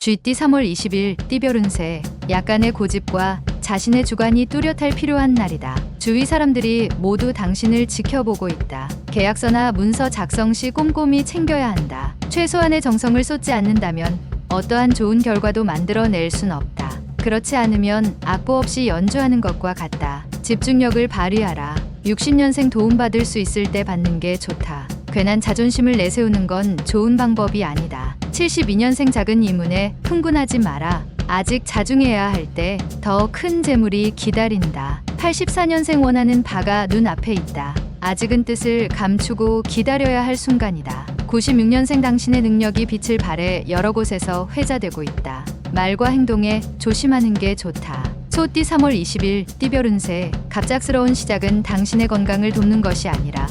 쥐띠 3월 20일 띠별 운세. 약간의 고집과 자신의 주관이 뚜렷할 필요한 날이다. 주위 사람들이 모두 당신을 지켜보고 있다. 계약서나 문서 작성 시 꼼꼼히 챙겨야 한다. 최소한의 정성을 쏟지 않는다면 어떠한 좋은 결과도 만들어낼 순 없다. 그렇지 않으면 악보 없이 연주하는 것과 같다. 집중력을 발휘하라. 60년생 도움받을 수 있을 때 받는 게 좋다. 괜한 자존심을 내세우는 건 좋은 방법이 아니다. 72년생 작은 이문에 흥분하지 마라. 아직 자중해야 할 때 더 큰 재물이 기다린다. 84년생 원하는 바가 눈앞에 있다. 아직은 뜻을 감추고 기다려야 할 순간이다. 96년생 당신의 능력이 빛을 발해 여러 곳에서 회자되고 있다. 말과 행동에 조심하는 게 좋다. 소띠 3월 20일 띠별 운세. 갑작스러운 시작은 당신의 건강을 돕는 것이 아니라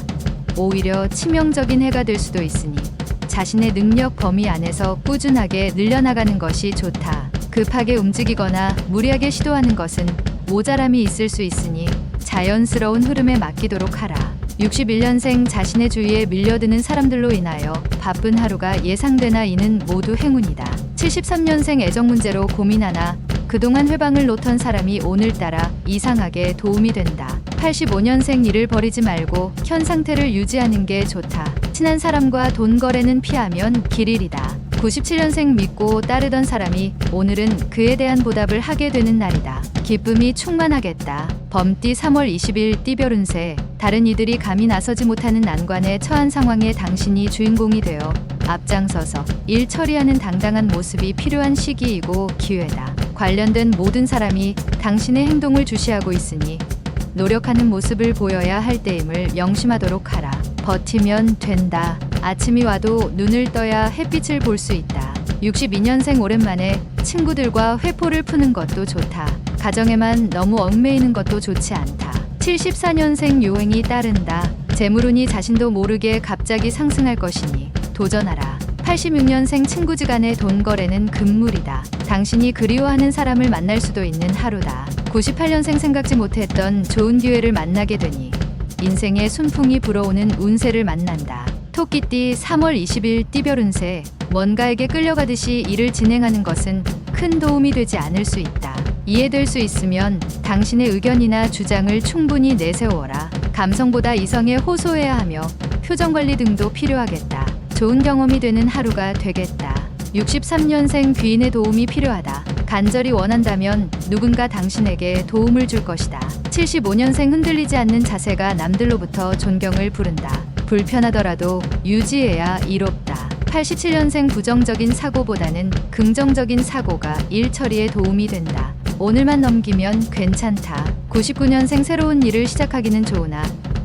오히려 치명적인 해가 될 수도 있으니 자신의 능력 범위 안에서 꾸준하게 늘려나가는 것이 좋다. 급하게 움직이거나 무리하게 시도하는 것은 모자람이 있을 수 있으니 자연스러운 흐름에 맡기도록 하라. 61년생 자신의 주위에 밀려드는 사람들로 인하여 바쁜 하루가 예상되나 이는 모두 행운이다. 73년생 애정 문제로 고민하나 그동안 회방을 놓던 사람이 오늘따라 이상하게 도움이 된다. 85년생 일을 버리지 말고 현 상태를 유지하는 게 좋다. 친한 사람과 돈 거래는 피하면 길 잃이다. 97년생 믿고 따르던 사람이 오늘은 그에 대한 보답을 하게 되는 날이다. 기쁨이 충만하겠다. 범띠 3월 20일 띠별 운세. 다른 이들이 감히 나서지 못하는 난관에 처한 상황에 당신이 주인공이 되어 앞장서서 일 처리하는 당당한 모습이 필요한 시기이고 기회다. 관련된 모든 사람이 당신의 행동을 주시하고 있으니 노력하는 모습을 보여야 할 때임을 명심하도록 하라. 버티면 된다. 아침이 와도 눈을 떠야 햇빛을 볼 수 있다. 62년생 오랜만에 친구들과 회포를 푸는 것도 좋다. 가정에만 너무 얽매이는 것도 좋지 않다. 74년생 요행이 따른다. 재물운이 자신도 모르게 갑자기 상승할 것이니 도전하라. 86년생 친구지간의 돈 거래는 금물이다. 당신이 그리워하는 사람을 만날 수도 있는 하루다. 98년생 생각지 못했던 좋은 기회를 만나게 되니 인생의 순풍이 불어오는 운세를 만난다. 토끼띠 3월 20일 띠별 운세. 뭔가에게 끌려가듯이 일을 진행하는 것은 큰 도움이 되지 않을 수 있다. 이해될 수 있으면 당신의 의견이나 주장을 충분히 내세워라. 감성보다 이성에 호소해야 하며 표정 관리 등도 필요하겠다. 좋은 경험이 되는 하루가 되겠다. 63년생 귀인의 도움이 필요하다. 간절히 원한다면 누군가 당신에게 도움을 줄 것이다. 75년생 흔들리지 않는 자세가 남들로부터 존경을 부른다. 불편하더라도 유지해야 이롭다. 87년생 부정적인 사고보다는 긍정적인 사고가 일 처리에 도움이 된다. 오늘만 넘기면 괜찮다. 99년생 새로운 일을 시작하기는 좋으나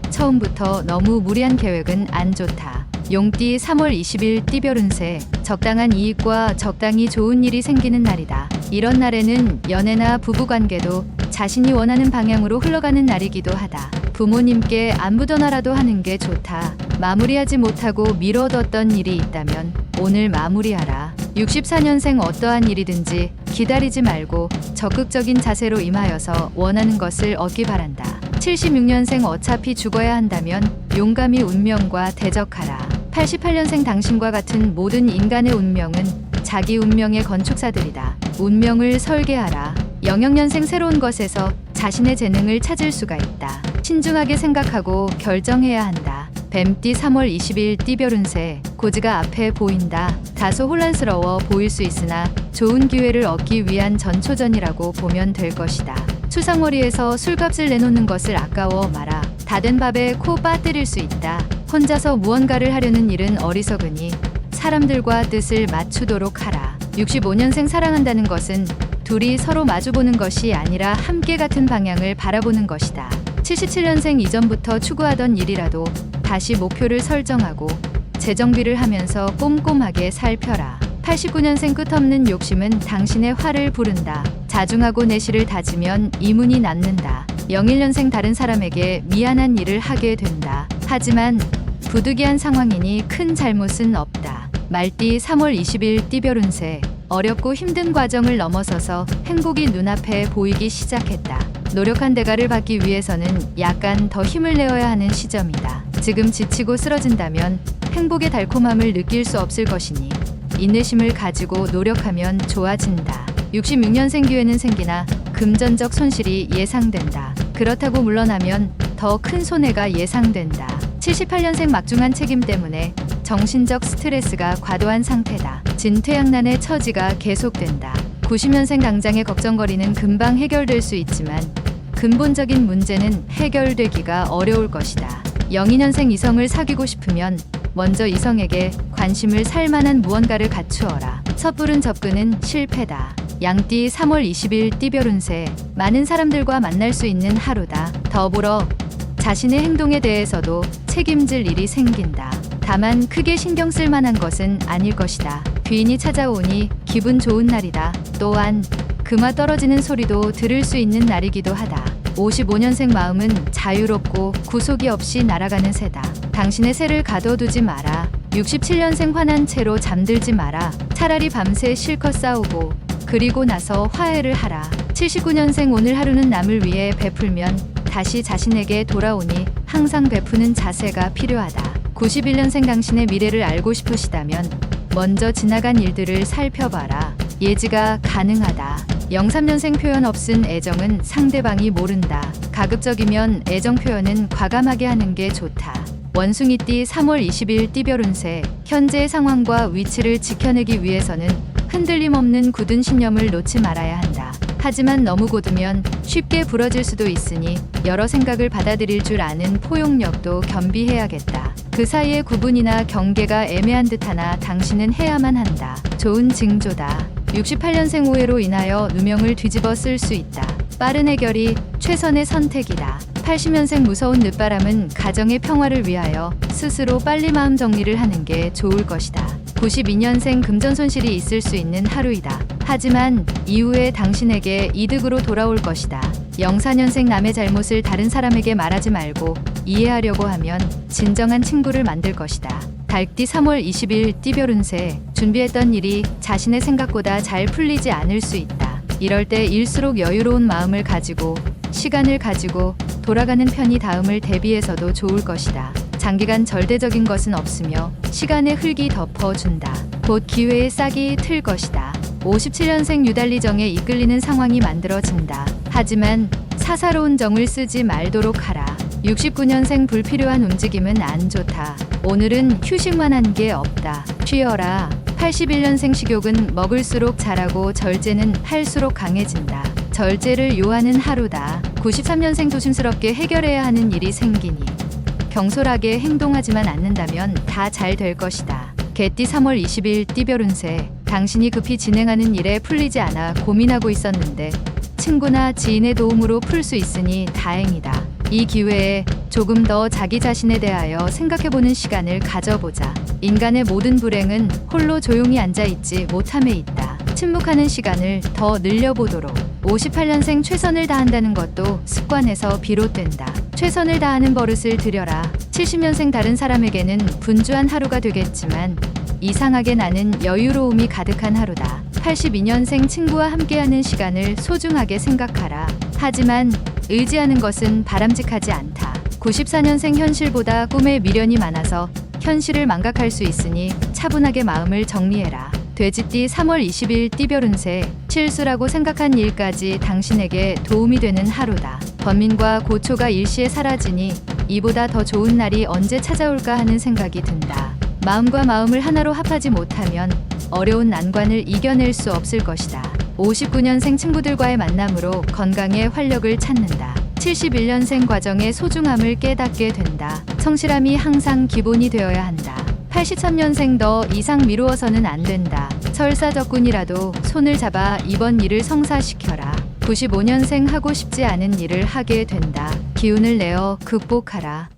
처음부터 너무 무리한 계획은 안 좋다. 용띠 3월 20일 띠별 운세. 적당한 이익과 적당히 좋은 일이 생기는 날이다. 이런 날에는 연애나 부부관계도 자신이 원하는 방향으로 흘러가는 날이기도 하다. 부모님께 안부 전화라도 하는 게 좋다. 마무리하지 못하고 미뤄뒀던 일이 있다면 오늘 마무리하라. 64년생 어떠한 일이든지 기다리지 말고 적극적인 자세로 임하여서 원하는 것을 얻기 바란다. 76년생 어차피 죽어야 한다면 용감히 운명과 대적하라. 88년생 당신과 같은 모든 인간의 운명은 자기 운명의 건축사들이다. 운명을 설계하라. 00년생 새로운 것에서 자신의 재능을 찾을 수가 있다. 신중하게 생각하고 결정해야 한다. 뱀띠 3월 20일 띠별 운세. 고지가 앞에 보인다. 다소 혼란스러워 보일 수 있으나 좋은 기회를 얻기 위한 전초전이라고 보면 될 것이다. 추상머리에서 술값을 내놓는 것을 아까워 마라. 다 된 밥에 코 빠뜨릴 수 있다. 혼자서 무언가를 하려는 일은 어리석으니 사람들과 뜻을 맞추도록 하라. 65년생 사랑한다는 것은 둘이 서로 마주보는 것이 아니라 함께 같은 방향을 바라보는 것이다. 77년생 이전부터 추구하던 일이라도 다시 목표를 설정하고 재정비를 하면서 꼼꼼하게 살펴라. 89년생 끝없는 욕심은 당신의 화를 부른다. 자중하고 내실을 다지면 이문이 남는다. 01년생 다른 사람에게 미안한 일을 하게 된다. 하지만 부득이한 상황이니 큰 잘못은 없다. 말띠 3월 20일 띠별 운세. 어렵고 힘든 과정을 넘어서서 행복이 눈앞에 보이기 시작했다. 노력한 대가를 받기 위해서는 약간 더 힘을 내어야 하는 시점이다. 지금 지치고 쓰러진다면 행복의 달콤함을 느낄 수 없을 것이니 인내심을 가지고 노력하면 좋아진다. 66년생 기회는 생기나 금전적 손실이 예상된다. 그렇다고 물러나면 더 큰 손해가 예상된다. 78년생 막중한 책임 때문에 정신적 스트레스가 과도한 상태다. 진퇴양난의 처지가 계속된다. 90년생 당장의 걱정거리는 금방 해결될 수 있지만 근본적인 문제는 해결되기가 어려울 것이다. 02년생 이성을 사귀고 싶으면 먼저 이성에게 관심을 살 만한 무언가를 갖추어라. 섣부른 접근은 실패다. 양띠 3월 20일 띠별 운세. 많은 사람들과 만날 수 있는 하루다. 더불어 자신의 행동에 대해서도 책임질 일이 생긴다. 다만 크게 신경 쓸 만한 것은 아닐 것이다. 귀인이 찾아오니 기분 좋은 날이다. 또한 금화 떨어지는 소리도 들을 수 있는 날이기도 하다. 55년생 마음은 자유롭고 구속이 없이 날아가는 새다. 당신의 새를 가둬두지 마라. 67년생 화난 채로 잠들지 마라. 차라리 밤새 실컷 싸우고 그리고 나서 화해를 하라. 79년생 오늘 하루는 남을 위해 베풀면 다시 자신에게 돌아오니 항상 베푸는 자세가 필요하다. 91년생 당신의 미래를 알고 싶으시다면 먼저 지나간 일들을 살펴봐라. 예지가 가능하다. 03년생 표현 없은 애정은 상대방이 모른다. 가급적이면 애정 표현은 과감하게 하는 게 좋다. 원숭이띠 3월 20일 띠별 운세. 현재의 상황과 위치를 지켜내기 위해서는 흔들림 없는 굳은 신념을 놓지 말아야 한다. 하지만 너무 곧으면 쉽게 부러질 수도 있으니 여러 생각을 받아들일 줄 아는 포용력도 겸비해야겠다. 그 사이에 구분이나 경계가 애매한 듯하나 당신은 해야만 한다. 좋은 징조다. 68년생 오해로 인하여 누명을 뒤집어 쓸 수 있다. 빠른 해결이 최선의 선택이다. 80년생 무서운 늦바람은 가정의 평화를 위하여 스스로 빨리 마음 정리를 하는 게 좋을 것이다. 92년생 금전 손실이 있을 수 있는 하루이다. 하지만 이후에 당신에게 이득으로 돌아올 것이다. 04년생 남의 잘못을 다른 사람에게 말하지 말고 이해하려고 하면 진정한 친구를 만들 것이다. 달띠 3월 20일 띠별 운세. 준비했던 일이 자신의 생각보다 잘 풀리지 않을 수 있다. 이럴 때 일수록 여유로운 마음을 가지고 시간을 가지고 돌아가는 편이 다음을 대비해서도 좋을 것이다. 장기간 절대적인 것은 없으며 시간의 흙이 덮어준다. 곧 기회의 싹이 틀 것이다. 57년생 유달리 정에 이끌리는 상황이 만들어진다. 하지만 사사로운 정을 쓰지 말도록 하라. 69년생 불필요한 움직임은 안 좋다. 오늘은 휴식만 한 게 없다. 쉬어라. 81년생 식욕은 먹을수록 자라고 절제는 할수록 강해진다. 절제를 요하는 하루다. 93년생 조심스럽게 해결해야 하는 일이 생기니 경솔하게 행동하지만 않는다면 다 잘 될 것이다. 개띠 3월 20일 띠별 운세. 당신이 급히 진행하는 일에 풀리지 않아 고민하고 있었는데 친구나 지인의 도움으로 풀 수 있으니 다행이다. 이 기회에 조금 더 자기 자신에 대하여 생각해보는 시간을 가져보자. 인간의 모든 불행은 홀로 조용히 앉아있지 못함에 있다. 침묵하는 시간을 더 늘려보도록. 58년생 최선을 다한다는 것도 습관에서 비롯된다. 최선을 다하는 버릇을 들여라. 70년생 다른 사람에게는 분주한 하루가 되겠지만 이상하게 나는 여유로움이 가득한 하루다. 82년생 친구와 함께하는 시간을 소중하게 생각하라. 하지만 의지하는 것은 바람직하지 않다. 94년생 현실보다 꿈에 미련이 많아서 현실을 망각할 수 있으니 차분하게 마음을 정리해라. 돼지띠 3월 20일 띠별 운세. 실수라고 생각한 일까지 당신에게 도움이 되는 하루다. 번민과 고초가 일시에 사라지니 이보다 더 좋은 날이 언제 찾아올까 하는 생각이 든다. 마음과 마음을 하나로 합하지 못하면 어려운 난관을 이겨낼 수 없을 것이다. 59년생 친구들과의 만남으로 건강에 활력을 찾는다. 71년생 과정의 소중함을 깨닫게 된다. 성실함이 항상 기본이 되어야 한다. 83년생 더 이상 미루어서는 안 된다. 설사적군이라도 손을 잡아 이번 일을 성사시켜라. 95년생 하고 싶지 않은 일을 하게 된다. 기운을 내어 극복하라.